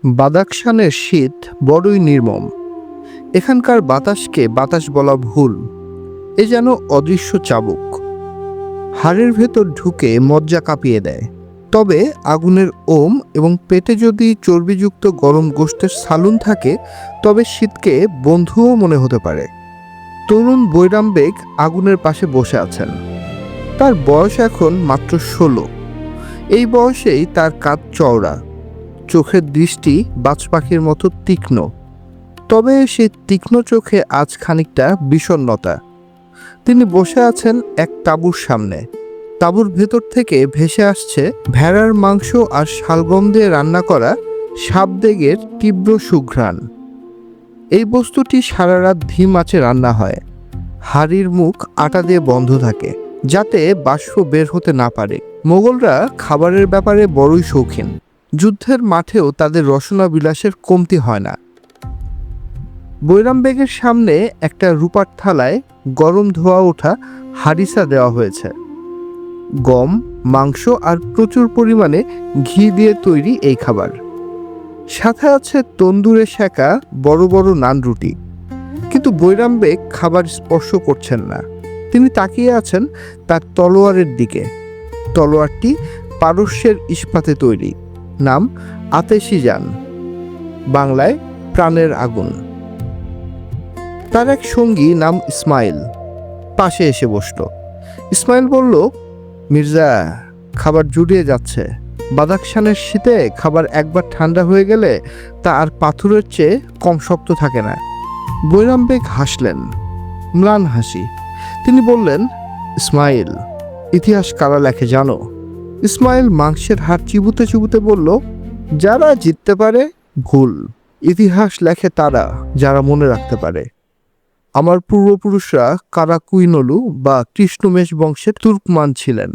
বাদাখশানের শীত বড়ই নির্মম। এখানকার বাতাসকে বাতাস বলা ভুল, এ যেন অদৃশ্য চাবুক, হাড়ের ভেতর ঢুকে মজ্জা কাঁপিয়ে দেয়। তবে আগুনের ওম এবং পেটে যদি চর্বিযুক্ত গরম গোশতের সালুন থাকে, তবে শীতকে বন্ধুও মনে হতে পারে। তরুণ বৈরাম বেগ আগুনের পাশে বসে আছেন। তার বয়স এখন মাত্র 16। এই বয়সেই তার কাঁধ চওড়া, চোখের দৃষ্টি বাজ পাখির মতো তীক্ষ্ণ। তবে সেই তীক্ষ্ণ চোখে আজ খানিকটা বিষণ্ণতা। তিনি বসে আছেন এক তাঁবুর সামনে। তাঁবুর ভেতর থেকে ভেসে আসছে ভেড়ার মাংস আর শালগম দিয়ে রান্না করা সাপদেগের তীব্র সুঘ্রাণ। এই বস্তুটি সারা রাত ধিম আঁচে রান্না হয়। হাড়ির মুখ আটা দিয়ে বন্ধ থাকে, যাতে বাষ্প বের হতে না পারে। মোগলরা খাবারের ব্যাপারে বড়ই শৌখিন। যুদ্ধের মাঠেও তাদের রসনা বিলাসের কমতি হয় না। বৈরাম বেগের সামনে একটা রূপার থালায় গরম ধোয়া ওঠা হারিসা দেওয়া হয়েছে। গম, মাংস আর প্রচুর পরিমাণে ঘি দিয়ে তৈরি এই খাবার। সাথে আছে তন্দুরে সেঁকা বড় বড় নান রুটি। কিন্তু বৈরাম বেগ খাবার স্পর্শ করছেন না। তিনি তাকিয়ে আছেন তার তলোয়ারের দিকে। তলোয়ারটি পারস্যের ইস্পাতে তৈরি। নাম আতেশিজান, বাংলায় প্রাণের আগুন। তার এক সঙ্গী নাম ইসমাইল পাশে এসে বসল। ইসমাইল বলল, মির্জা, খাবার জুড়িয়ে যাচ্ছে। বাদাখশানের শীতে খাবার একবার ঠান্ডা হয়ে গেলে তা আর পাথরের চেয়ে কম শক্ত থাকে না। বৈরাম বেগ হাসলেন, ম্লান হাসি। তিনি বললেন, ইসমাইল, ইতিহাস কারা লেখে জানো? ইসমাইল মাংসের হাড় চিবুতে চিবুতে বলল, যারা জিততে পারে ভুল। ইতিহাস লেখে তারা যারা মনে রাখতে পারে। আমার পূর্বপুরুষরা কারাকুইনলু বা কৃষ্ণমেশ বংশের তুর্কমান ছিলেন।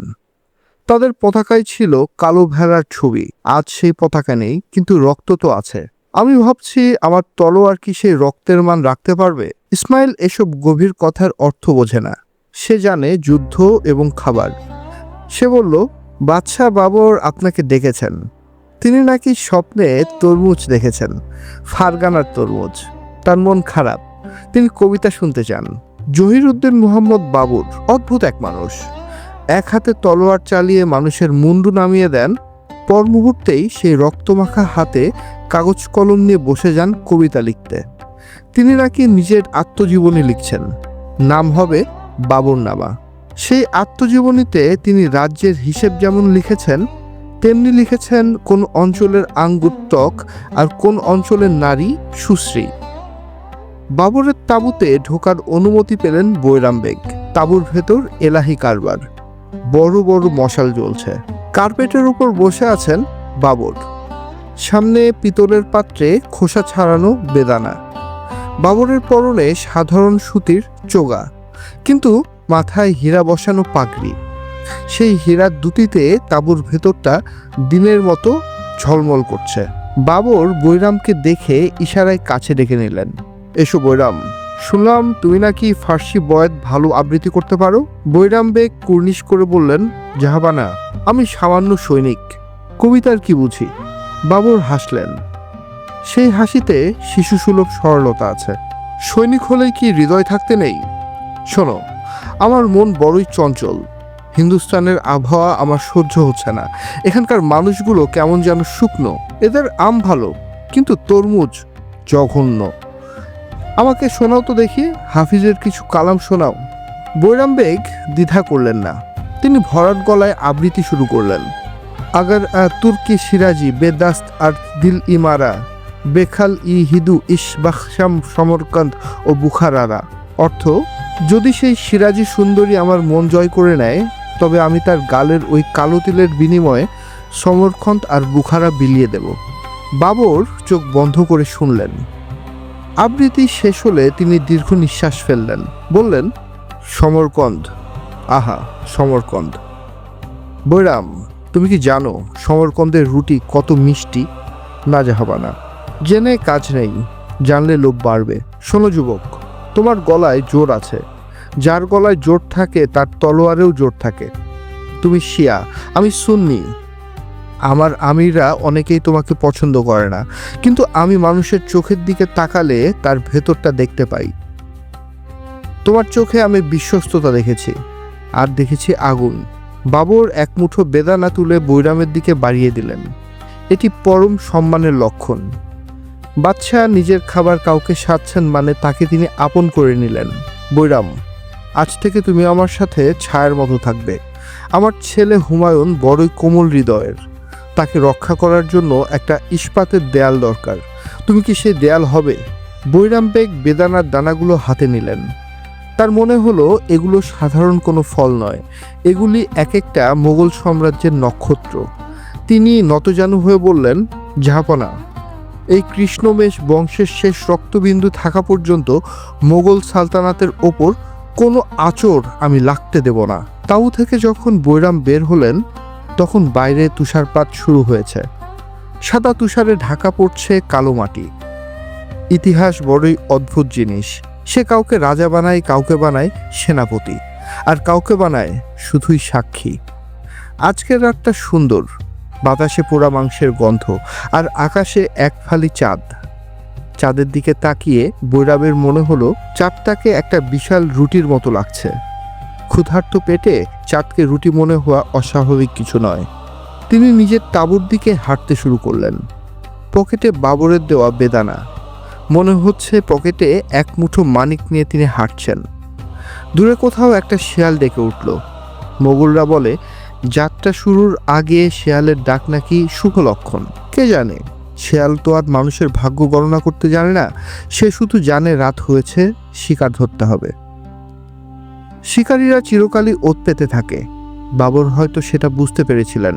তাদের পতাকায় ছিল কালো ভেড়ার ছবি। আজ সেই পতাকা নেই, কিন্তু রক্ত তো আছে। আমি ভাবছি, আমার তলোয়ার কি সেই রক্তের মান রাখতে পারবে? ইসমাইল এসব গভীর কথার অর্থ বোঝে না। সে জানে যুদ্ধ এবং খাবার। সে বলল, বাদশাহ বাবর আপনাকে ডেকেছেন। তিনি নাকি স্বপ্নে তরমুজ দেখেছেন, ফারগানার তরমুজ। তার মন খারাপ, তিনি কবিতা শুনতে চান। জহিরুদ্দিন মুহাম্মদ বাবর অদ্ভুত এক মানুষ। এক হাতে তলোয়ার চালিয়ে মানুষের মুন্ডু নামিয়ে দেন, পর মুহূর্তেই সেই রক্তমাখা হাতে কাগজ কলম নিয়ে বসে যান কবিতা লিখতে। তিনি নাকি নিজের আত্মজীবনী লিখছেন, নাম হবে বাবরনামা। সেই আত্মজীবনীতে তিনি রাজ্যের হিসেব যেমন লিখেছেন, তেমনি লিখেছেন কোন অঞ্চলের আঙ্গুর টক আর কোন অঞ্চলের নারী সুশ্রী। বাবরের তাঁবুতে ঢোকার অনুমতি পেলেন বৈরাম বেগ। তাঁবুর ভেতর এলাহি কারবার, বড় বড় মশাল জ্বলছে। কার্পেটের উপর বসে আছেন বাবর। সামনে পিতলের পাত্রে খোসা ছাড়ানো বেদানা। বাবরের পরনে সাধারণ সুতির চোগা, কিন্তু মাথায় হীরা বসানো পাগড়ি। সেই হীরার দুটিতে তাঁবুর ভেতরটা দিনের মতো ঝলমল করছে। বাবর বৈরামকে দেখে ইশারায় কাছে ডেকে নিলেন। এসো বৈরাম, শুনলাম তুমি নাকি ফার্সি বয়াত ভালো আবৃত্তি করতে পারো। বৈরাম বেগ কুর্নিশ করে বললেন, জাহাবানা, আমি সামান্য সৈনিক, কবিতার কি বুঝি? বাবর হাসলেন। সেই হাসিতে শিশুসুলভ সরলতা আছে। সৈনিক হলেই কি হৃদয় থাকতে নেই? শোনো, আমার মন বড়ই চঞ্চল। হিন্দুস্তানের আবহাওয়া আমার সহ্য হচ্ছে না। এখানকার মানুষগুলো কেমন যেন শুকনো। এদের আম ভালো, কিন্তু তরমুজ জঘন্য। আমাকে শোনাও তো দেখি, হাফিজের কিছু কালাম শোনাও। বৈরাম বেগ দ্বিধা করলেন না। তিনি ভরাট গলায় আবৃত্তি শুরু করলেন। আগার তুর্কি সিরাজি বেদাস্ত আর দিল ইমারা বেখাল ই হিদু ইস বাখশাম সমরকান্ত ও বুখারারা। অর্থ, যদি সেই সিরাজি সুন্দরী আমার মন জয় করে নেয়, তবে আমি তার গালের ওই কালো তিলের বিনিময়ে সমরকন্দ আর বুখারা বিলিয়ে দেব। বাবর চোখ বন্ধ করে শুনলেন। আবৃত্তি শেষ হলে তিনি দীর্ঘ নিঃশ্বাস ফেললেন। বললেন, সমরকন্দ, আহা সমরকন্দ। বৈরাম, তুমি কি জানো সমরকন্দের রুটি কত মিষ্টি? না জাহাবানা। জেনে কাজ নেই, জানলে লোভ বাড়বে। শোনো যুবক, তোমার গলায় জোর আছে। যার গলায় জোর থাকে তার তলোয়ারেও জোর থাকে। তুমি শিয়া, আমি সুন্নি। আমার আমিরা অনেকেই তোমাকে পছন্দ করে না, কিন্তু আমি মানুষের চোখের দিকে তাকালে তার ভেতরটা দেখতে পাই। তোমার চোখে আমি বিশ্বস্ততা দেখেছি, আর দেখেছি আগুন। বাবর এক মুঠো বেদানা তুলে বৈরামের দিকে বাড়িয়ে দিলেন। এটি পরম সম্মানের লক্ষণ। বাদশাহ নিজের খাবার কাউকে সাধছেন মানে তাকে তিনি আপন করে নিলেন। বৈরাম, আজ থেকে তুমি আমার সাথে ছায়ার মতো থাকবে। আমার ছেলে হুমায়ুন বড়ই কোমল হৃদয়ের, তাকে রক্ষা করার জন্য একটা ইস্পাতের দেয়াল দরকার। তুমি কি সেই দেয়াল হবে? বৈরাম বেগ বেদানার দানাগুলো হাতে নিলেন। তার মনে হলো এগুলো সাধারণ কোনো ফল নয়, এগুলি এক একটা মোগল সাম্রাজ্যের নক্ষত্র। তিনি নতজানু হয়ে বললেন, জাহাপনা, এই কৃষ্ণমেষ বংশের শেষ রক্তবিন্দু থাকা পর্যন্ত মোগল সালতানাতের ওপর কোনো আঁচড় আমি লাগতে দেব না। তাঁবু থেকে যখন বৈরাম বের হলেন, তখন বাইরে তুষারপাত শুরু হয়েছে। সাদা তুষারে ঢাকা পড়ছে কালো মাটি। ইতিহাস বড়ই অদ্ভুত জিনিস। সে কাউকে রাজা বানায়, কাউকে বানায় সেনাপতি, আর কাউকে বানায় শুধুই সাক্ষী। আজকের রাতটা সুন্দর। বাতাসে পোড়া মাংসের গন্ধ, আর আকাশে এক ফালি চাঁদ। চাঁদের দিকে তাকিয়ে বৈরামের মনে হলো চাঁদটাকে একটা বিশাল রুটির মতো লাগছে। ক্ষুধার্ত পেটে চাঁদকে রুটি মনে হওয়া অস্বাভাবিক কিছু নয়। তিনি নিজের তাঁবুর দিকে হাঁটতে শুরু করলেন। পকেটে বাবরের দেওয়া বেদানা, মনে হচ্ছে পকেটে এক মুঠো মানিক নিয়ে তিনি হাঁটছেন। দূরে কোথাও একটা শেয়াল ডেকে উঠল। মোগলরা বলে যাত্রা শুরুর আগে শেয়ালের ডাক নাকি শুভ লক্ষণ। কে জানে, শেয়াল তো আর মানুষের ভাগ্য গণনা করতে জানে না। সে শুধু জানে রাত হয়েছে, শিকার ধরতে হবে। শিকারীরা চিরকালই ওত পেতে থাকে। বাবর হয়তো সেটা বুঝতে পেরেছিলেন।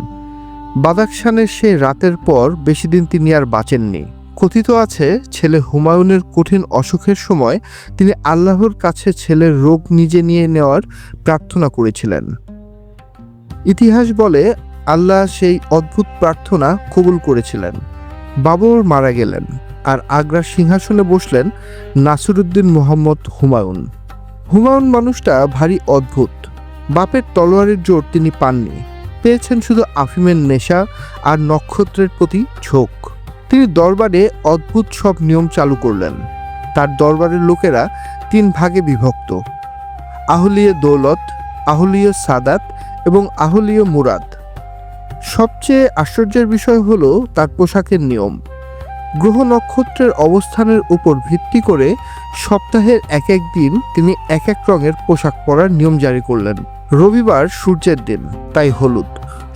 বাদাখশানের সেই রাতের পর বেশি দিন তিনি আর বাঁচেননি। কথিত আছে, ছেলে হুমায়ুনের কঠিন অসুখের সময় তিনি আল্লাহর কাছে ছেলের রোগ নিজে নিয়ে নেওয়ার প্রার্থনা করেছিলেন। ইতিহাস বলে আল্লাহ সেই অদ্ভুত প্রার্থনা কবুল করেছিলেন। বাবর মারা গেলেন, আর আগ্রার সিংহাসনে বসলেন নাসিরউদ্দিন মোহাম্মদ হুমায়ুন। হুমায়ুন মানুষটা ভারী অদ্ভুত। বাপের তলোয়ারের জোর তিনি পাননি, পেয়েছেন শুধু আফিমের নেশা আর নক্ষত্রের প্রতি ঝোঁক। তিনি দরবারে অদ্ভুত সব নিয়ম চালু করলেন। তার দরবারের লোকেরা 3 ভাগে বিভক্ত: আহলিয়ে দৌলত, আহলিয়ে সাদাত এবং আহলিয়ে মুরাদ। সবচেয়ে আশ্চর্যের বিষয় হলো তার পোশাকের নিয়ম। গ্রহ নক্ষত্রের অবস্থানের উপর ভিত্তি করে সপ্তাহের এক এক দিন তিনি এক এক রঙের পোশাক পরার নিয়ম জারি করলেন। রবিবার সূর্যের দিন, তাই হলুদ;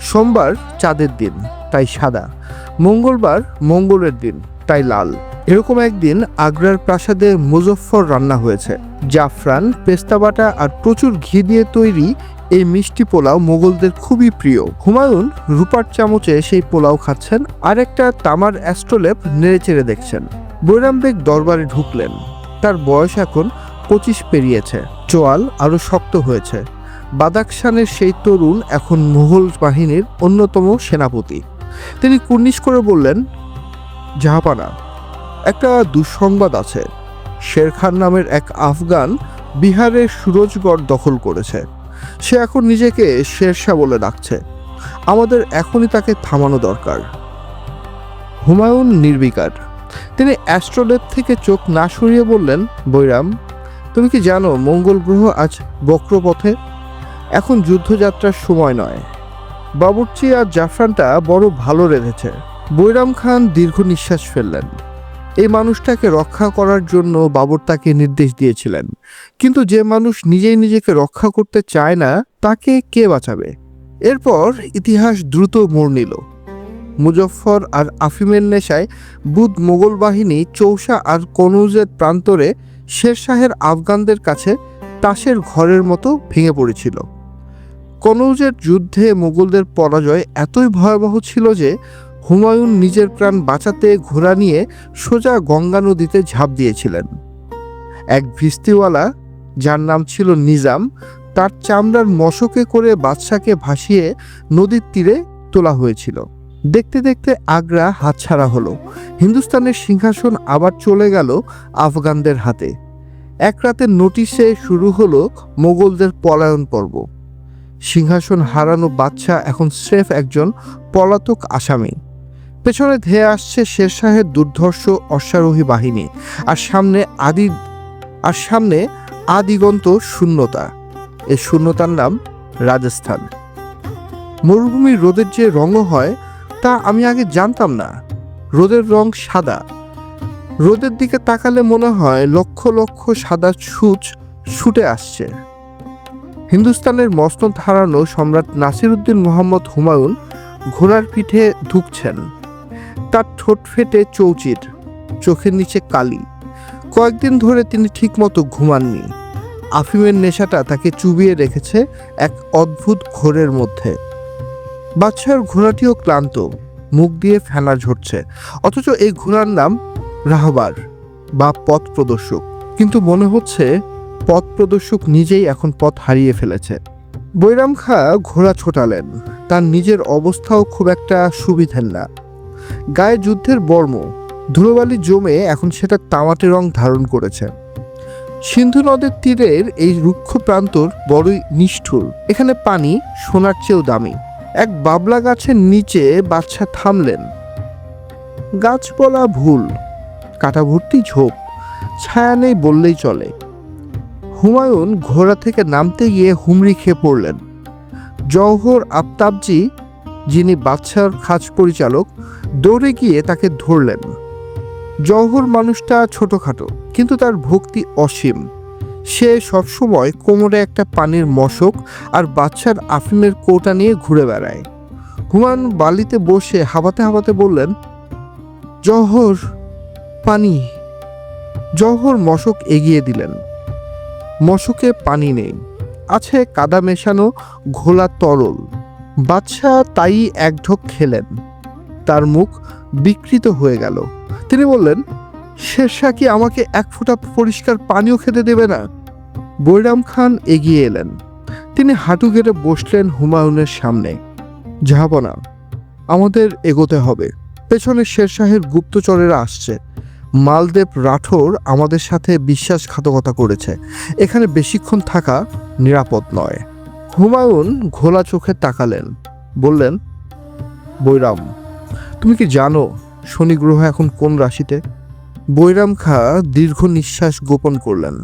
সোমবার চাঁদের দিন, তাই সাদা; মঙ্গলবার মঙ্গলের দিন, তাই লাল। এরকম একদিন আগ্রার প্রাসাদে মুজফ্ফর রান্না হয়েছে। জাফরান, পেস্তা বাটা আর প্রচুর ঘি দিয়ে তৈরি এই মিষ্টি পোলাও মোগলদের খুবই প্রিয়। হুমায়ুন রূপার চামচে সেই পোলাও খাচ্ছেন, আর একটা তামার অ্যাস্ট্রোলেপ নেড়েচেড়ে দেখছেন। বৈরাম বেগ দরবারে ঢুকলেন। তার বয়স এখন 25 পেরিয়েছে। চোয়াল আরো শক্ত হয়েছে। বাদাখশানের সেই তরুণ এখন মুঘল বাহিনীর অন্যতম সেনাপতি। তিনি কুর্নিশ করে বললেন, জাহাপানা, একটা দুঃসংবাদ আছে। শের খান নামের এক আফগান বিহারের সুরজগড় দখল করেছে। সে এখন নিজেকে শেরশাহ বলে ডাকছে। আমাদের এখনই তাকে থামানো দরকার। হুমায়ুন নির্বিকার। তিনি অ্যাস্ট্রোলেপ থেকে চোখ না সরিয়ে বললেন, বৈরাম, তুমি কি জানো মঙ্গল গ্রহ আজ বক্রপথে? এখন যুদ্ধযাত্রার সময় নয়। বাবুর্চি আর জাফরানটা বড় ভালো রেঁধেছে। বৈরাম খান দীর্ঘ নিঃশ্বাস ফেললেন। এই মানুষটাকে রক্ষা করার জন্য বাবর তাকে নির্দেশ দিয়েছিলেন, কিন্তু যে মানুষ নিজেই নিজেকে রক্ষা করতে চায় না, তাকে কে বাঁচাবে? এরপর ইতিহাস দ্রুত মোড় নিল। মুজফ্ফর আর আফিমের নেশায় বুধ মোগল বাহিনী চৌসা আর কনৌজের প্রান্তরে শেরশাহের আফগানদের কাছে তাসের ঘরের মতো ভেঙে পড়েছিল। কনৌজের যুদ্ধে মোগলদের পরাজয় এতই ভয়াবহ ছিল যে হুমায়ুন নিজের প্রাণ বাঁচাতে ঘোড়া নিয়ে সোজা গঙ্গা নদীতে ঝাঁপ দিয়েছিলেন। এক ভিস্তিওয়ালা, যার নাম ছিল নিজাম, তার চামড়ার মশকে করে বাদশাকে ভাসিয়ে নদীর তীরে তোলা হয়েছিল। দেখতে দেখতে আগ্রা হাতছাড়া হলো। হিন্দুস্তানের সিংহাসন আবার চলে গেল আফগানদের হাতে। এক রাতের নোটিশে শুরু হলো মোগলদের পলায়ন পর্ব। সিংহাসন হারানো বাদশা এখন স্রেফ একজন পলাতক আসামি। পেছনে ধেয়ে আসছে শেরশাহের দুর্ধর্ষ অশ্বারোহী বাহিনী, আর সামনে আদিগন্ত শূন্যতা। এই শূন্যতার নাম রাজস্থান। মরুভূমির রোদের যে রঙও হয় তা আমি আগে জানতাম না। রোদের রং সাদা। রোদের দিকে তাকালে মনে হয় লক্ষ লক্ষ সাদা সূচ ছুটে আসছে। হিন্দুস্তানের মসনদ হারানো সম্রাট নাসিরউদ্দিন মোহাম্মদ হুমায়ুন ঘোড়ার পিঠে ঢুকছেন। তার ঠোঁট ফেটে চৌচির, চোখের নিচে কালি। কয়েকদিন ধরে তিনি ঠিকমতো ঘুমাননি। আফিমের নেশাটা তাকে চুবিয়ে রেখেছে এক অদ্ভুত ঘোরের মধ্যে। বাদশার ঘোড়াটিও ক্লান্ত, মুখ দিয়ে ফেনা ঝরছে, অথচ এই ঘোড়ার নাম রাহবার বা পথ প্রদর্শক। কিন্তু মনে হচ্ছে পথ প্রদর্শক নিজেই এখন পথ হারিয়ে ফেলেছে। বৈরাম খাঁ ঘোড়া ছোটালেন। তার নিজের অবস্থাও খুব একটা সুবিধের না। গায়ে যুদ্ধের বর্ম, ধুলোবালি জমে এখন সেটা তামাটে রং ধারণ করেছে। সিন্ধু নদের তীরের এই রুক্ষ প্রান্তর বড়ই নিষ্ঠুর। এখানে পানি সোনার চেয়েও দামি। এক বাবলা গাছের নিচে বাদশা থামলেন। গাছ বলা ভুল, কাটা ভর্তি ঝোপ, ছায়া নেই বললেই চলে। হুমায়ুন ঘোড়া থেকে নামতে গিয়ে হুমড়ি খেয়ে পড়লেন। জওহর আফতাবজি, যিনি বাদশার খাস পরিচালক, দৌড়ে গিয়ে তাকে ধরলেন। জওহর মানুষটা ছোটখাটো, কিন্তু তার ভক্তি অসীম। সে সবসময় কোমরে একটা পানির মশক আর বাদশার আফিমের কৌটা নিয়ে ঘুরে বেড়ায়। হুমায়ুন বালিতে বসে হাঁপাতে হাঁপাতে বললেন, জওহর, পানি। জওহর মশক এগিয়ে দিলেন। মশকে পানি নেই, আছে কাদা মেশানো ঘোলা তরল। বাদশা তাই এক ঢোক খেলেন। তার মুখ বিকৃত হয়ে গেল। তিনি বললেন, শেরশাহ কি আমাকে এক ফোঁটা পরিষ্কার পানিও খেতে দেবে না? বৈরাম খান এগিয়ে এলেন। তিনি হাঁটু গেড়ে বসলেন হুমায়ুনের সামনে। জাহাপনা, আমাদের এগোতে হবে। পেছনে শেরশাহের গুপ্তচরেরা আসছে। মালদেব রাঠোর আমাদের সাথে বিশ্বাসঘাতকতা করেছে। এখানে বেশিক্ষণ থাকা নিরাপদ নয়। হুমায়ুন ঘোলা চোখে তাকালেন, বললেন, বৈরাম, তুমি কি জানো শনি গ্রহ এখন কোন রাশিতে? বৈরাম খাঁ দীর্ঘ নিঃশ্বাস গোপন করলেন।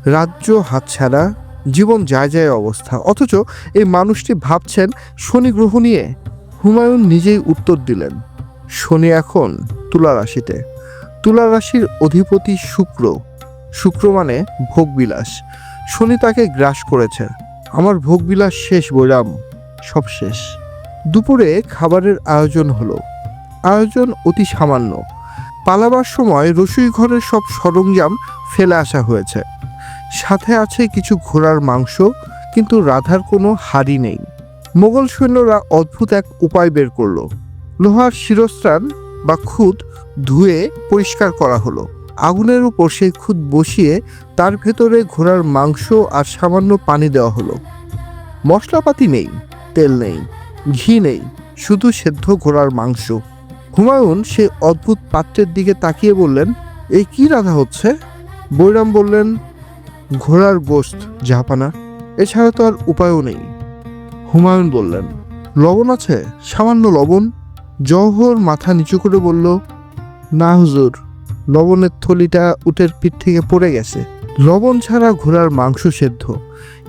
রাজ্য হাতছাড়া, জীবন যায় যায় অবস্থা, অথচ এই মানুষটি ভাবছেন শনি গ্রহ নিয়ে। হুমায়ুন নিজেই উত্তর দিলেন, শনি এখন তুলা রাশিতে। তুলা রাশির অধিপতি শুক্র। শুক্র মানে ভোগবিলাস। শনি তাকে গ্রাস করেছে। আমার ভোগবিলাস শেষ বৈরাম, সব শেষ। দুপুরে খাবারের আয়োজন হলো। আয়োজন অতি সামান্য। পালাবার সময় রসুই ঘরের সব সরঞ্জাম ফেলে আসা হয়েছে। সাথে আছে কিছু ঘোড়ার মাংস, কিন্তু রাধার কোনো হাড়ি নেই। মোগল সৈন্যরা অদ্ভুত এক উপায় বের করলো। লোহার শিরস্ত্রাণ বা খুদ ধুয়ে পরিষ্কার করা হলো। আগুনের উপর সেই খুদ বসিয়ে তার ভেতরে ঘোড়ার মাংস আর সামান্য পানি দেওয়া হলো। মশলাপাতি নেই, তেল নেই, ঘি নেই, শুধু সেদ্ধ ঘোড়ার মাংস। হুমায়ুন সেই অদ্ভুত পাত্রের দিকে তাকিয়ে বললেন, এই কি রাধা হচ্ছে? বৈরাম বললেন, ঘোড়ার গোশত জাহাপানা, এছাড়া তো আর উপায়ও নেই। হুমায়ুন বললেন, লবণ আছে? সামান্য লবণ। জওহর মাথা নিচু করে বলল, না হুজুর, লবণের থলিটা উটের পিঠ থেকে পড়ে গেছে। লবণ ছাড়া ঘোড়ার মাংস সেদ্ধ,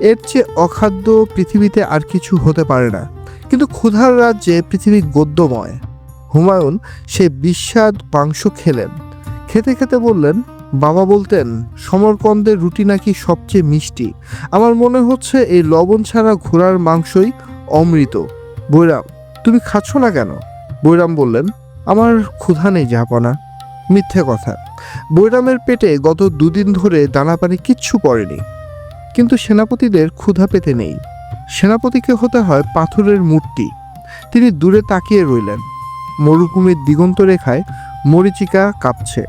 এর চেয়ে অখাদ্য পৃথিবীতে আর কিছু হতে পারে না। কিন্তু ক্ষুধার রাজ্যে পৃথিবী গদ্যময়। হুমায়ুন সে বিস্বাদ মাংস খেলেন। খেতে খেতে বললেন, বাবা বলতেন সমরকন্দের রুটি নাকি সবচেয়ে মিষ্টি। আমার মনে হচ্ছে এই লবণ ছাড়া ঘোড়ার মাংসই অমৃত। বৈরাম, তুমি খাচ্ছ না কেন? বৈরাম বললেন, আমার ক্ষুধা নেই জাহাপনা। মিথ্যে কথা। বৈরামের পেটে গত দুদিন ধরে দানাপানি কিচ্ছু পড়েনি। কিন্তু সেনাপতিদের ক্ষুধা পেতে নেই। সেনাপতিকে হতে হয় পাথরের মূর্তি। তিনি দূরে তাকিয়ে রইলেন। মরুভূমির দিগন্ত রেখায় মরীচিকা কাঁপছে।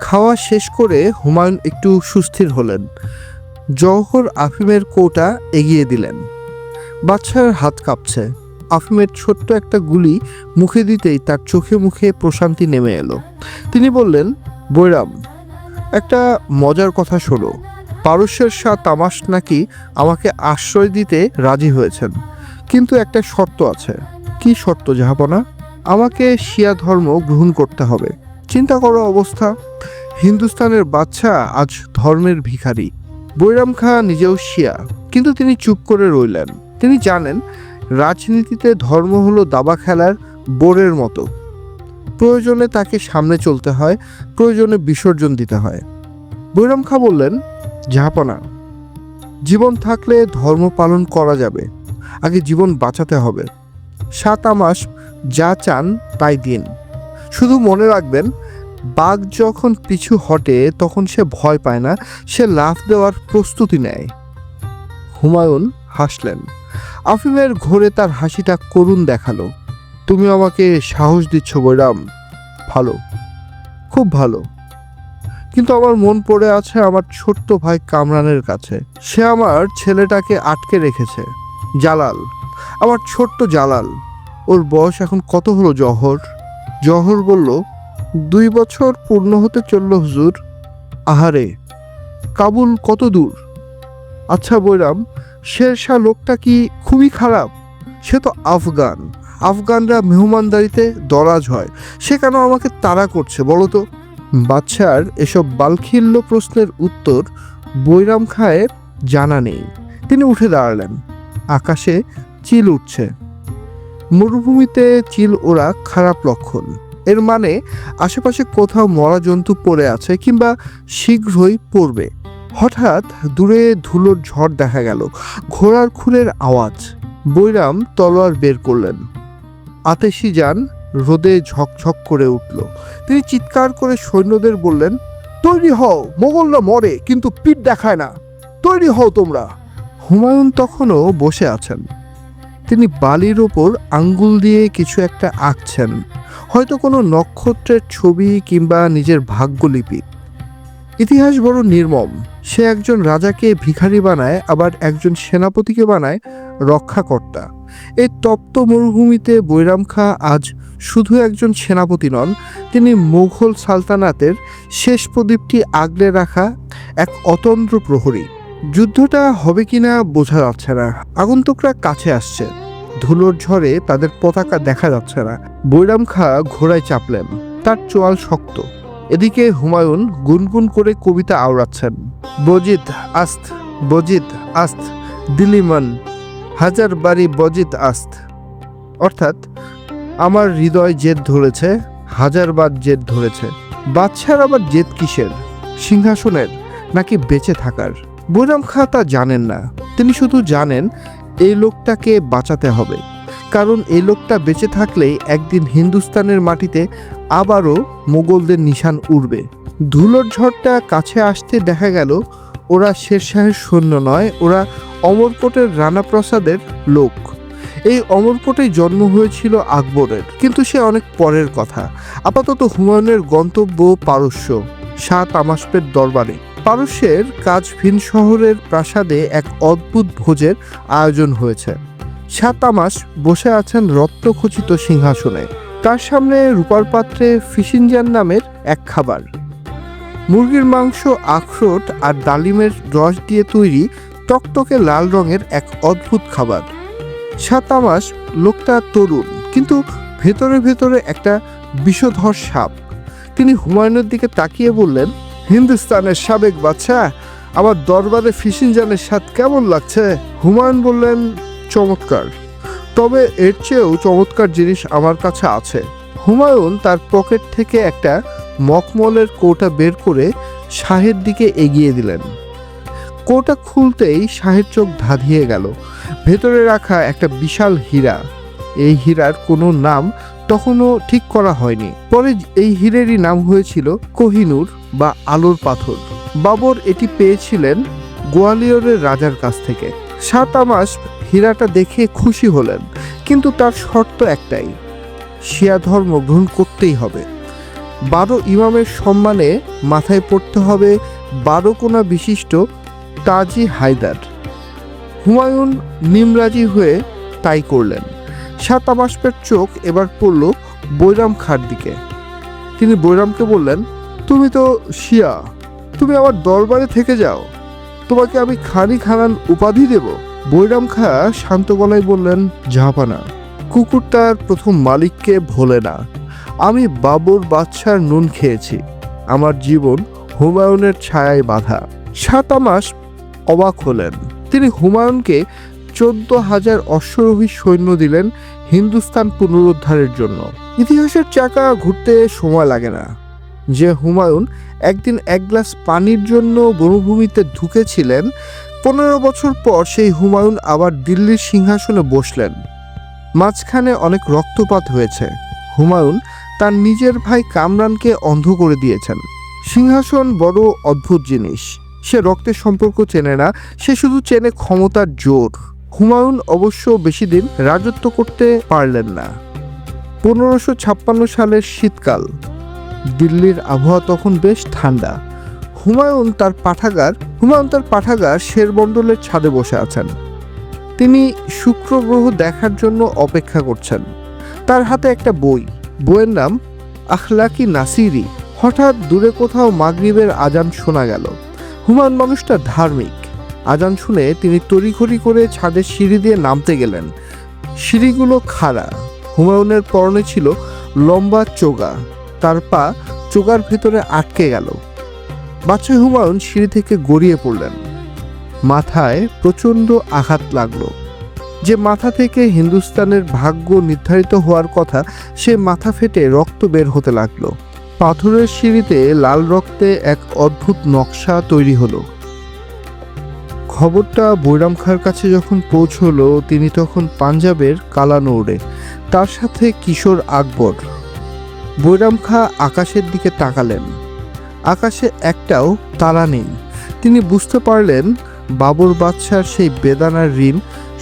খাওয়া শেষ করে হুমায়ুন একটু সুস্থির হলেন। জওহর আফিমের কৌটা এগিয়ে দিলেন। বাদশার হাত কাঁপছে। আফিমের ছোট্ট একটা গুলি মুখে দিতেই তার চোখে মুখে প্রশান্তি নেমে এলো। তিনি বললেন, বৈরাম, একটা মজার কথা শোনো। পারস্যের শাহ তামাশ নাকি আমাকে আশ্রয় দিতে রাজি হয়েছেন, কিন্তু একটা শর্ত আছে। কি শর্ত জাহাপনা? আমাকে শিয়া ধর্ম গ্রহণ করতে হবে। চিন্তা করো অবস্থা, হিন্দুস্তানের বাদশা আজ ধর্মের ভিখারি। বৈরাম খাঁ নিজেও শিয়া, কিন্তু তিনি চুপ করে রইলেন। তিনি জানেন রাজনীতিতে ধর্ম হলো দাবা খেলার বোরের মতো। প্রয়োজনে তাকে সামনে চলতে হয়, প্রয়োজনে বিসর্জন দিতে হয়। বৈরাম খাঁ বললেন, জাহাপনা, জীবন থাকলে ধর্ম পালন করা যাবে, আগে জীবন বাঁচাতে হবে। 7 মাস যা চান তাই দিন। শুধু মনে রাখবেন, বাঘ যখন পিছু হটে তখন সে ভয় পায় না, সে লাফ দেওয়ার প্রস্তুতি নেয়। হুমায়ুন হাসলেন। আফিমের ঘোরে তার হাসিটা করুণ দেখালো। তুমি আমাকে সাহস দিচ্ছ বৈরাম, ভালো, খুব ভালো। কিন্তু আমার মন পড়ে আছে আমার ছোট্ট ভাই কামরানের কাছে। সে আমার ছেলেটাকে আটকে রেখেছে। জালাল, আমার ছোট্ট জালাল। ওর বয়স এখন কত হলো জহর? জহর বলল, 2 বছর পূর্ণ হতে চলল হুজুর। আহারে, কাবুল কত দূর? আচ্ছা বৈরাম, শেরশাহ লোকটা কি খুবই খারাপ? সে তো আফগান, আফগানরা মেহমানদারিতে দরাজ হয়, সে কেন আমাকে তাড়া করছে বলো তো? বাদশার এসব বালখিল্য প্রশ্নের উত্তর বৈরাম খাঁয়ের জানা নেই। তিনি উঠে দাঁড়ালেন। আকাশে চিল উঠছে। মরুভূমিতে চিল ওড়া খারাপ লক্ষণ। এর মানে আশেপাশে কোথাও মরা জন্তু পড়ে আছে কিংবা শীঘ্রই পড়বে। হঠাৎ দূরে ধুলোর ঝড় দেখা গেল, ঘোড়ার খুরের আওয়াজ। বৈরাম তলোয়ার বের করলেন। আতেশি যান রোদে ঝকঝক করে উঠল। তিনি চিৎকার করে সৈন্যদের বললেন, তৈরি হও, মোগলরা মরে কিন্তু পিঠ দেখায় না, তৈরি হও তোমরা। হুমায়ুন তখনও বসে আছেন। তিনি বালির ওপর আঙ্গুল দিয়ে কিছু একটা আঁকছেন, হয়তো কোনো নক্ষত্রের ছবি কিংবা নিজের ভাগ্যলিপি। ইতিহাস বড় নির্মম। সে একজন রাজাকে ভিখারি বানায়, আবার একজন সেনাপতিকে বানায় রক্ষাকর্তা। এই তপ্ত মরুভূমিতে বৈরাম খাঁ আজ শুধু একজন সেনাপতি নন, তিনি মুঘল সালতানাতের শেষ প্রদীপটি আগলে রাখা এক অতন্দ্র প্রহরী। যুদ্ধটা হবে কিনা বোঝা যাচ্ছে না। আগন্তুকরা কাছে আসছে, ধুলোর ঝড়ে তাদের পতাকা দেখা যাচ্ছে না। বৈরাম খাঁ ঘোড়ায় চাপলেন, তার চোয়াল শক্ত। এদিকে হুমায়ুন গুনগুন করে কবিতা আওড়াচ্ছেন। বজিদ আস্ত, বজিদ আস্ত, দিলিমন হাজার বাড়ি বজিদ আস্ত। অর্থাৎ, আমার হৃদয় জেদ ধরেছে, 1000বার জেদ ধরেছে। বাদশার আবার জেদ কিসের? সিংহাসনের নাকি বেঁচে থাকার? বৈরাম খাঁ তা জানেন না। তিনি শুধু জানেন এই লোকটাকে বাঁচাতে হবে, কারণ এই লোকটা বেঁচে থাকলেই একদিন হিন্দুস্তানের মাটিতে আবারও মোগলদের নিশান উড়বে। ধুলোর ঝড়টা কাছে আসতে দেখা গেল ওরা শেরশাহের সৈন্য নয়, ওরা অমরকোটের রানাপ্রসাদের লোক। এই অমরকোটেই জন্ম হয়েছিল আকবরের, কিন্তু সে অনেক পরের কথা। আপাতত হুমায়ুনের গন্তব্য পারস্য, শাহ তামাশপের দরবারে। পারস্যের কাজভিন শহরের প্রাসাদে এক অদ্ভুত ভোজের আয়োজন হয়েছে। শাহ তামাশ বসে আছেন রত্নখচিত সিংহাসনে। তার সামনে রূপার পাত্রে ফিসিনজান নামের এক খাবার। মুরগির মাংস, আখরোট আর ডালিমের রস দিয়ে তৈরি টকটকে লাল রঙের এক অদ্ভুত খাবার। শাহ তামাশ লোকটা তরুণ, কিন্তু ভেতরে ভেতরে একটা বিষধর সাপ। তিনি হুমায়ুনের দিকে তাকিয়ে বললেন, হিন্দুস্তানের সাবেক বাদশা, আমার দরবারে ফিসিনজানের স্বাদ কেমন লাগছে? হুমায়ুন বললেন, চমৎকার, তবে এর চেয়েও চমৎকার জিনিস আমার কাছে আছে। হুমায়ুন তার পকেট থেকে একটা মখমলের কৌটা বের করে শাহের দিকে এগিয়ে দিলেন। কৌটা খুলতেই শাহের চোখ ধাঁধিয়ে গেল। ভেতরে রাখা একটা বিশাল হীরা। এই হীরার কোনো নাম তখনও ঠিক করা হয়নি। পরে এই হীরেরই নাম হয়েছিল কোহিনূর বা আলোর পাথর। বাবর এটি পেয়েছিলেন গোয়ালিয়রের রাজার কাছ থেকে। শাহ তামাশ হীরাটা দেখে খুশি হলেন, কিন্তু তার শর্ত একটাই, শিয়া ধর্ম গ্রহণ করতেই হবে। 12 ইমামের সম্মানে মাথায় পড়তে হবে 12 কোনা বিশিষ্ট তাজি হায়দার। হুমায়ুন নিমরাজি হয়ে তাই করলেন। শাহ তামাশপের চোখ এবার পড়ল বৈরাম খাঁর দিকে। তিনি বৈরামকে বললেন, তুমি তো শিয়া, তুমি আমার দরবারে থেকে যাও। তোমাকে আমি খানি খানান উপাধি দেব? বৈরাম খাঁ শান্ত গলায় বললেন, জাহাপানা, কুকুর তার প্রথম মালিককে ভোলে না। আমি বাবুর বাদশার নুন খেয়েছি। আমার জীবন হুমায়ুনের ছায়ায় বাঁধা। সাতামাস অবাক হলেন। তিনি হুমায়ুনকে 14,000 অশ্বারোহী সৈন্য দিলেন হিন্দুস্তান পুনরুদ্ধারের জন্য। ইতিহাসের চাকা ঘুরতে সময় লাগে না। যে হুমায়ুন একদিন এক গ্লাস পানির জন্য বনভূমিতে ঢুকেছিলেন, 15 বছর পর সেই হুমায়ুন আবার দিল্লির সিংহাসনে বসলেন। মাঝখানে অনেক রক্তপাত হয়েছে। হুমায়ুন তার নিজের ভাই কামরানকে অন্ধ করে দিয়েছেন। সিংহাসন বড় অদ্ভুত জিনিস। সে রক্তের সম্পর্ক চেনে না, সে শুধু চেনে ক্ষমতার জোর। হুমায়ুন অবশ্য বেশি দিন রাজত্ব করতে পারলেন না। 1556 সালের শীতকাল। দিল্লির আবহাওয়া তখন বেশ ঠান্ডা। হুমায়ুন তার পাঠাগার শেরমন্ডলের ছাদে বসে আছেন। তিনি শুক্র গ্রহ দেখার জন্য অপেক্ষা করছেন। তার হাতে একটা বইয়ের নাম আখলাকি নাসিরি। হঠাৎ দূরে কোথাও মাগরিবের আজান শোনা গেল। হুমায়ুন মানুষটা ধার্মিক। আজান শুনে তিনি তড়িঘড়ি করে ছাদের সিঁড়ি দিয়ে নামতে গেলেন। সিঁড়িগুলো খাড়া। হুমায়ুনের পরনে ছিল লম্বা চোগা। তার পা চোগার ভেতরে আটকে গেল। বাচ্চা হুমায়ুন সিঁড়ি থেকে গড়িয়ে পড়লেন। মাথায় প্রচণ্ড আঘাত লাগলো। যে মাথা থেকে হিন্দুস্তানের ভাগ্য নির্ধারিত হওয়ার কথা, সে মাথা ফেটে রক্ত বের হতে লাগলো। পাথরের সিঁড়িতে লাল রক্তে এক অদ্ভুত নকশা তৈরি হলো। খবরটা বৈরাম খাঁর কাছে যখন পৌঁছলো, তিনি তখন পাঞ্জাবের কালানৌরে, তার সাথে কিশোর আকবর। বৈরাম খাঁ আকাশের দিকে তাকালেন। আকাশে একটাও তারা নেই। তিনি বুঝতে পারলেন বাবর বাদশার সেই বেদানার ঋণ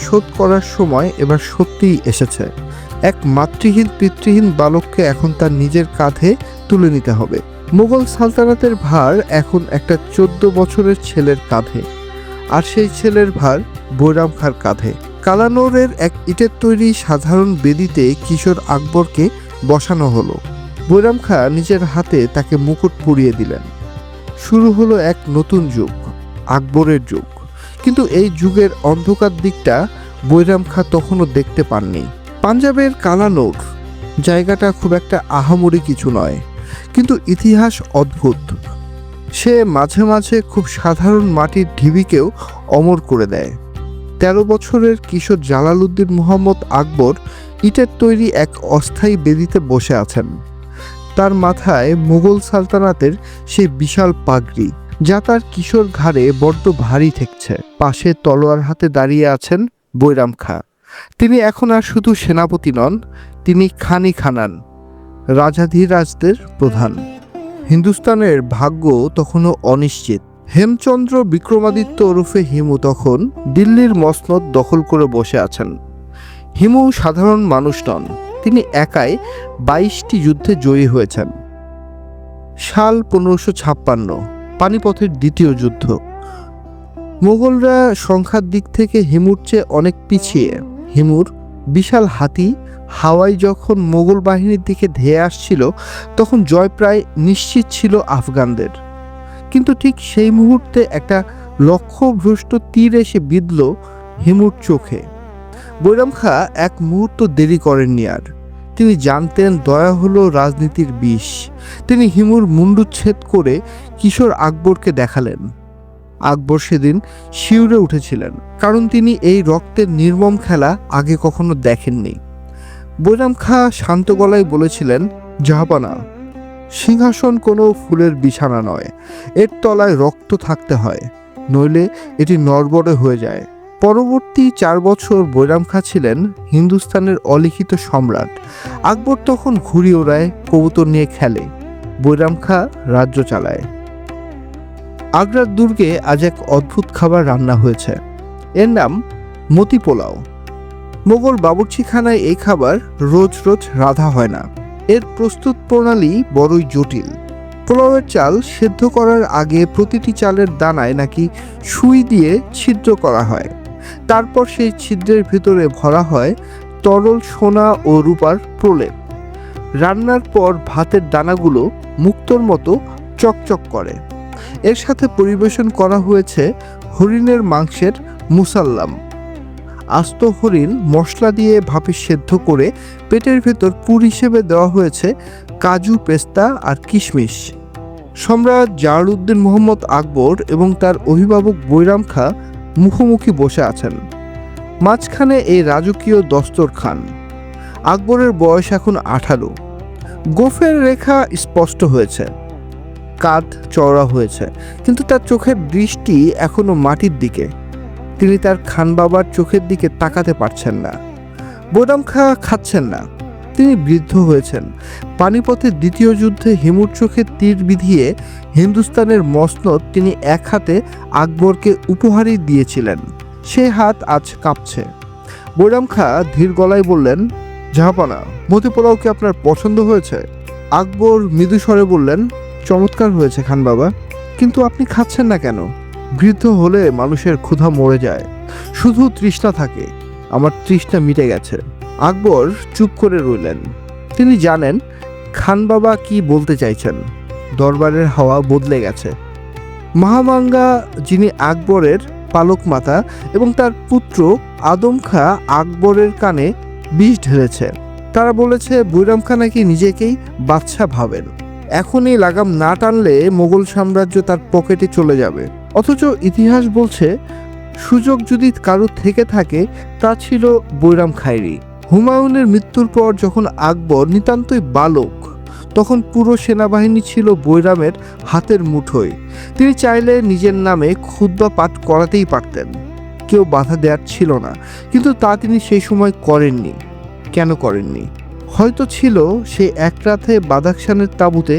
শোধ করার সময় এবার সত্যিই এসেছে। এক মাতৃহীন পিতৃহীন বালককে এখন তার নিজের কাঁধে তুলে নিতে হবে। মুঘল সালতানাতের ভার এখন একটা 14 বছরের ছেলের কাঁধে, আর সেই ছেলের ভার বৈরাম খাঁর কাঁধে। কালানৌরের এক ইটের তৈরি সাধারণ বেদিতে কিশোর আকবরকে বসানো হলো। বৈরাম খাঁ নিজের হাতে তাকে মুকুট পরিয়ে দিলেন। শুরু হলো এক নতুন যুগ, আকবরের যুগ। কিন্তু এই যুগের অন্ধকার দিকটা বৈরাম খাঁ তখনও দেখতে পাননি। পাঞ্জাবের কালানৌর জায়গাটা খুব একটা আহামরি কিছু নয়, কিন্তু ইতিহাস অদ্ভুত। সে মাঝে মাঝে খুব সাধারণ মাটির ঢিবিকেও অমর করে দেয়। 13 বছরের কিশোর জালালউদ্দিন মুহাম্মদ আকবর ইটের তৈরি এক অস্থায়ী বেদিতে বসে আছেন। তার মাথায় মুঘল সালতানাতের সেই বিশাল পাগড়ি, যা তার কিশোর ঘাড়ে বড্ড ভারী ঠেকছে। পাশে তলোয়ার হাতে দাঁড়িয়ে আছেন বৈরাম খাঁ। তিনি এখন আর শুধু সেনাপতি নন, তিনি খানি খানান, রাজাধিরাজদের প্রধান। হিন্দুস্তানের ভাগ্য তখনও অনিশ্চিত। হেমচন্দ্র বিক্রমাদিত্য ওরফে হিমু তখন দিল্লির মসনদ দখল করে বসে আছেন। হিমু সাধারণ মানুষ নন। তিনি একাই 22টি যুদ্ধে জয়ী হয়েছেন। সাল 1556, পানিপথের দ্বিতীয় যুদ্ধ। মোগলরা সংখ্যার দিক থেকে হিমুর চেয়ে অনেক পিছিয়ে। হিমুর বিশাল হাতি হাওয়ায় যখন মোগল বাহিনীর দিকে ধেয়ে আসছিল, তখন জয় প্রায় নিশ্চিত ছিল আফগানদের। কিন্তু ঠিক সেই মুহূর্তে একটা লক্ষ্যভ্রষ্ট তীর এসে বিঁধল হিমুর চোখে। বৈরাম খাঁ এক মুহূর্ত দেরি করেননি আর। তিনি জানতেন দয়া হলো রাজনীতির বিষ। তিনি হিমুর মুন্ডুচ্ছেদ করে কিশোর আকবরকে দেখালেন। আকবর সেদিন শিউরে উঠেছিলেন, কারণ তিনি এই রক্তের নির্মম খেলা আগে কখনো দেখেননি। বৈরাম খাঁ শান্ত গলায় বলেছিলেন, জাহাপানা, সিংহাসন কোনো ফুলের বিছানা নয়। এর তলায় রক্ত থাকতে হয়, নইলে এটি নড়বড়ে হয়ে যায়। পরবর্তী 4 বছর বৈরাম খাঁ ছিলেন হিন্দুস্তানের অলিখিত সম্রাট। আকবর তখন ঘুড়ি ওড়ায়, কবুতর নিয়ে খেলে, বৈরাম খাঁ রাজ্য চালায়। আগ্রার দুর্গে আজ এক অদ্ভুত খাবার রান্না হয়েছে। এর নাম মতি পোলাও। মোগল বাবুর্চিখানায় এই খাবার রোজ রোজ রাঁধা হয় না। এর প্রস্তুত প্রণালী বড়ই জটিল। পোলাওয়ের চাল সেদ্ধ করার আগে প্রতিটি চালের দানায় নাকি সুই দিয়ে ছিদ্র করা হয়। তারপর সেই ছিদ্রের ভিতরে ভরা হয় তরল সোনা ও রূপার প্রলেপ। রান্নার পর ভাতের দানাগুলো মুক্তোর মতো চকচক করে। এর সাথে পরিবেশন করা হয়েছে হরিণের মাংসের মুসাল্লাম। আস্ত হরিণ মশলা দিয়ে ভাপে সেদ্ধ করে পেটের ভেতর পুর হিসেবে দেওয়া হয়েছে কাজু, পেস্তা আর কিশমিশ। সম্রাট জালালউদ্দিন মোহাম্মদ আকবর এবং তার অভিভাবক বৈরাম খাঁ মুখোমুখি বসে আছেন। মাঝখানে এই রাজকীয় দস্তরখান। আকবরের বয়স এখন 18। গোফের রেখা স্পষ্ট হয়েছে, কাঁধ চওড়া হয়েছে, কিন্তু তার চোখের দৃষ্টি এখনো মাটির দিকে। তিনি তার খান বাবার চোখের দিকে তাকাতে পারছেন না। বৈরাম খাঁ খাচ্ছেন না, তিনি বৃদ্ধ হয়েছেন। পানিপথের দ্বিতীয় যুদ্ধে হিমুর চোখে তীর বিধিয়ে হিন্দুস্তানের মসনদ তিনি এক হাতে আকবরকে উপহারই দিয়েছিলেন। সে হাত আজ কাঁপছে। বৈরাম খাঁ ধীর গলায় বললেন, জাহাপানা, মতি পোলাও কি আপনার পছন্দ হয়েছে? আকবর মৃদু স্বরে বললেন, চমৎকার হয়েছে খান বাবা, কিন্তু আপনি খাচ্ছেন না কেন? বৃদ্ধ হলে মানুষের ক্ষুধা মরে যায়, শুধু তৃষ্ণা থাকে। আমার তৃষ্ণা মিটে গেছে। আকবর চুপ করে রইলেন। তিনি জানেন খান বাবা কি বলতে চাইছেন। দরবারের হাওয়া বদলে গেছে। মহামাঙ্গা, যিনি আকবরের পালক মাতা, এবং তার পুত্র আদম খাঁ আকবরের কানে বিষ ঢেলেছে। তারা বলেছে বৈরাম খাঁ নাকি নিজেকেই বাদশা ভাবেন। এখনই লাগাম না টানলে মোগল সাম্রাজ্য তার পকেটে চলে যাবে। অথচ ইতিহাস বলছে সুযোগ যদি কারো থেকে থাকে তা ছিল বৈরাম খাঁয়েরই। হুমায়ুনের মৃত্যুর পর যখন আকবর নিতান্তই বালক, তখন পুরো সেনাবাহিনী ছিল বৈরামের হাতের মুঠোয়। তিনি চাইলে নিজের নামে খুতবা পাঠ করাতেই পারতেন, কেউ বাধা দেওয়ার ছিল না। কিন্তু তা তিনি সেই সময় করেননি। কেন করেননি? হয়তো ছিল সেই এক রাতে বাদাখশানের তাঁবুতে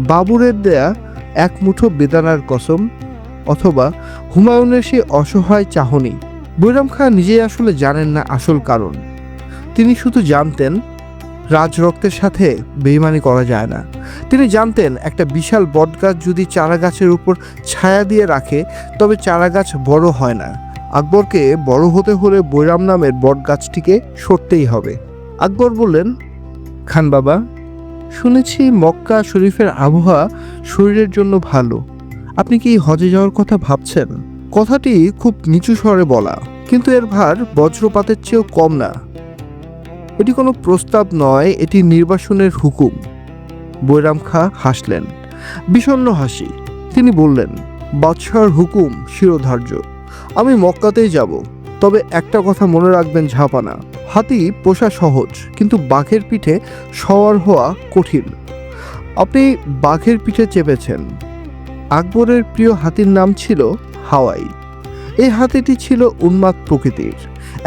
বাবুরের দেয়া এক মুঠো বেদানার কসম, অথবা হুমায়ুনের সেই অসহায় চাহনি। বৈরাম খাঁ নিজেই আসলে জানেন না আসল কারণ। তিনি শুধু জানতেন রাজরক্তের সাথে বেইমানি করা যায় না। তিনি জানতেন একটা বিশাল বটগাছ যদি চারা গাছের উপর ছায়া দিয়ে রাখে তবে চারা গাছ বড় হয় না। আকবরকে বড় হতে হলে বৈরাম নামের বটগাছটিকে সরতেই হবে। আকবর বললেন, খান বাবা, শুনেছি মক্কা শরীফের আবহাওয়া শরীরের জন্য ভালো। আপনি কি হজে যাওয়ার কথা ভাবছেন? কথাটি খুব নিচু স্বরে বলা, কিন্তু এর ভার বজ্রপাতের চেয়েও কম না। এটি কোনো প্রস্তাব নয়, এটি নির্বাসনের হুকুম। বৈরাম খাঁ হাসলেন, বিষণ্ণ হাসি। তিনি বললেন, বাদশাহর হুকুম শিরোধার্য। আমি মক্কাতেই যাব। তবে একটা কথা মনে রাখবেন ঝাপানা, হাতি পোষা সহজ, কিন্তু বাঘের পিঠে সওয়ার হওয়া কঠিন। আপনি বাঘের পিঠে চেপেছেন। আকবরের প্রিয় হাতির নাম ছিল হাওয়াই। এই হাতিটি ছিল উন্মাদ প্রকৃতির।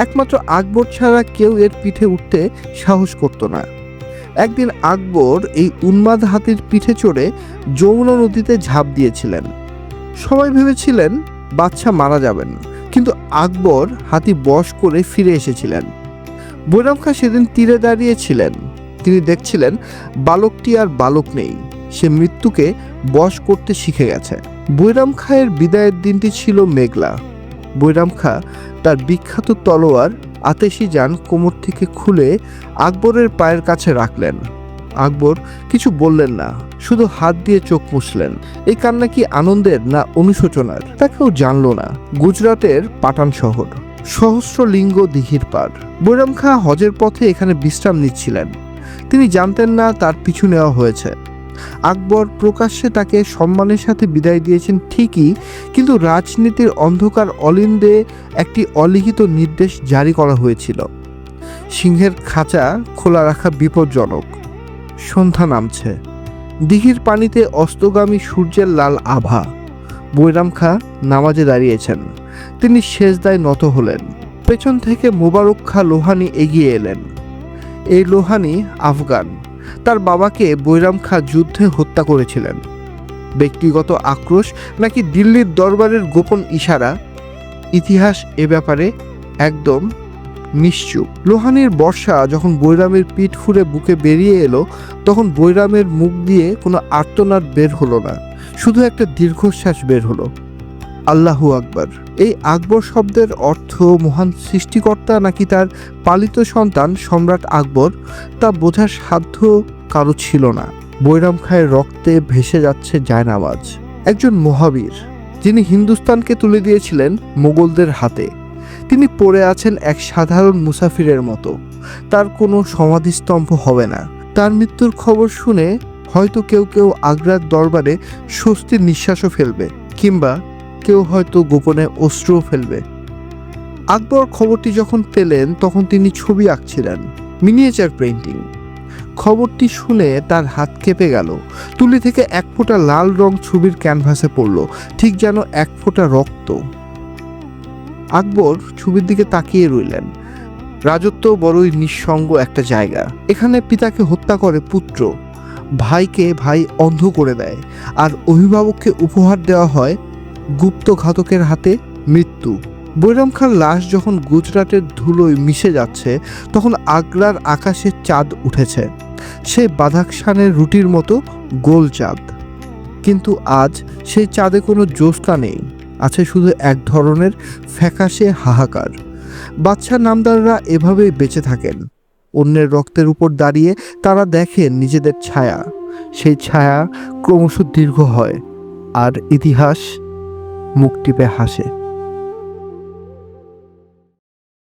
একমাত্র আকবর ছাড়া কেউ এর পিঠে উঠতে সাহস করত না। একদিন আকবর এই উন্মাদ হাতির পিঠে চড়ে যমুনা নদীতে ঝাঁপ দিয়েছিলেন। সবাই ভেবেছিলেন বাদশা মারা যাবেন, কিন্তু আকবর হাতি বশ করে ফিরে এসেছিলেন। বৈরাম খাঁ সেদিন তীরে দাঁড়িয়েছিলেন। তিনি দেখছিলেন বালকটি আর বালক নেই, সে মৃত্যুকে বশ করতে শিখে গেছে। বৈরাম খাঁয়ের বিদায়ের দিনটি ছিল মেঘলা। বৈরাম খাঁ তার বিখ্যাত তলোয়ার আতেশি যান কোমর থেকে খুলে আকবরের পায়ের কাছে রাখলেন। আকবর কিছু বললেন না, শুধু হাত দিয়ে চোখ মুছলেন। এই কান্না কি আনন্দের না অনুশোচনার তা কেউ জানল না। গুজরাটের পাটান শহর, সহস্র লিঙ্গ দিঘির পার। বৈরাম খাঁ হজের পথে এখানে বিশ্রাম নিচ্ছিলেন। তিনি জানতেন না তার পিছু নেওয়া হয়েছে। আকবর প্রকাশ্যে তাকে সম্মানের সাথে বিদায় দিয়েছেন ঠিকই, কিন্তু রাজনীতির অন্ধকার অলিন্দে একটি অলিখিত নির্দেশ জারি করা হয়েছিল। সিংহের খাঁচা খোলা রাখা বিপজ্জনক। সন্ধ্যা নামছে। দিঘির পানিতে অস্তগামী সূর্যের লাল আভা। বৈরাম খাঁ নামাজে দাঁড়িয়েছেন। তিনি সেজদায় নত হলেন। পেছন থেকে মোবারক খাঁ লোহানি এগিয়ে এলেন। এই লোহানি আফগান। তার বাবাকে বৈরাম খাঁ যুদ্ধে হত্যা করেছিলেন। ব্যক্তিগত আক্রোশ নাকি দিল্লির দরবারের গোপন ইশারা? ইতিহাস এ ব্যাপারে একদম নিশ্চুপ। লোহানির বর্ষা যখন বৈরামের পিঠ ফুঁড়ে বুকে বেরিয়ে এলো, তখন বৈরামের মুখ দিয়ে কোনো আর্তনাদ বের হলো না, শুধু একটা দীর্ঘশ্বাস বের হলো। আল্লাহু আকবার। এই আকবর শব্দের অর্থ মহান সৃষ্টিকর্তা নাকি তার পালিত সন্তান সম্রাট আকবর, তা বোঝার সাধ্য কারো ছিল না। বৈরাম খাঁয়ের রক্তে ভেসে যাচ্ছে জায়নামাজ। একজন মহাবীর, যিনি হিন্দুস্তানকে তুলে দিয়েছিলেন মোগলদের হাতে। তিনি পড়ে আছেন এক সাধারণ মুসাফিরের মতো। তার কোনো সমাধিস্তম্ভ হবে না। তার মৃত্যুর খবর শুনে হয়তো কেউ কেউ আগ্রার দরবারে স্বস্তির নিঃশ্বাসও ফেলবে, কিংবা কেউ হয়তো গোপনে অশ্রুও ফেলবে। আকবর খবরটি যখন পেলেন তখন তিনি ছবি আঁকছিলেন, মিনিয়েচার পেইন্টিং। খবরটি শুনে তার হাত কেঁপে গেল। তুলি থেকে এক ফোঁটা লাল রং ছবির ক্যানভাসে পড়ল, ঠিক যেন এক ফোঁটা রক্ত। আকবর ছবির দিকে তাকিয়ে রইলেন। রাজত্ব বড়ই নিঃসঙ্গ একটা জায়গা। এখানে পিতাকে হত্যা করে পুত্র, ভাইকে ভাই অন্ধ করে দেয়, আর অভিভাবককে উপহার দেওয়া হয় গুপ্ত ঘাতকের হাতে মৃত্যু। বৈরাম খাঁর লাশ যখন গুজরাটের ধুলোয় মিশে যাচ্ছে, তখন আগ্রার আকাশে চাঁদ উঠেছে। সে বাদাখশানের রুটির মতো গোল চাঁদ। কিন্তু আজ সেই চাঁদে কোনো জ্যোৎস্না নেই, আছে শুধু এক ধরনের ফ্যাকাশে হাহাকার। বাদশাহ নামদাররা এভাবেই বেঁচে থাকেন। অন্যের রক্তের উপর দাঁড়িয়ে তারা দেখেন নিজেদের ছায়া। সেই ছায়া ক্রমশ দীর্ঘ হয়, আর ইতিহাস মুখ টিপে হাসে।